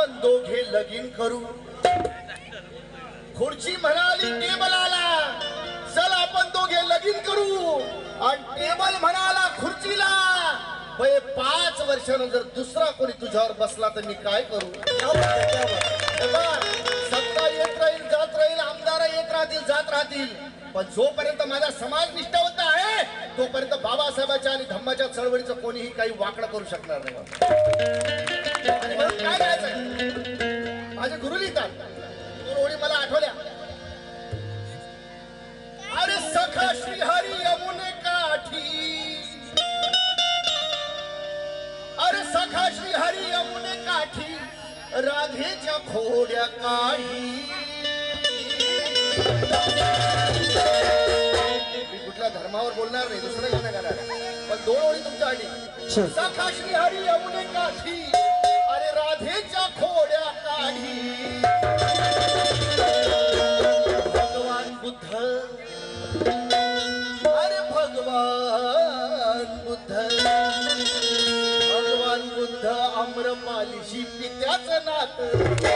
आपण दोघे लगीन करू. खुर्ची म्हणाली टेबलाला, चल आपण दोघे लगीन करू. आणि टेबल म्हणाला खुर्चीला, 5 वर्षानंतर दुसरा कोणी तुझ्यावर बसला तर मी काय करू. सत्ता येत राहील जात राहील, आमदार येत राहतील जात राहतील, पण जोपर्यंत माझा समाज निष्ठावंत आहे तोपर्यंत बाबासाहेबांच्या आणि धम्माच्या चळवळीचं कोणीही काही वाकडं करू शकणार नाही. आणि म्हणून काय करायचं, माझे गुरु लिहितात, दोन ओळी मला आठवल्या. अरे सखा श्रीहरी यमुने काठी, अरे सखा श्रीहरी यमुने काठी, राधेच्या खोड्या काढी. मी कुठल्या धर्मावर बोलणार नाही, दुसरं गाणं गाणार, पण 2 ओळी तुमच्यासाठी. सखा श्रीहरी यमुने काठी, अरे राधेच्या खोड्या काढी. भगवान बुद्ध, अरे भगवान बुद्ध, भगवान बुद्ध आम्रपालीशी पित्याचं नातं.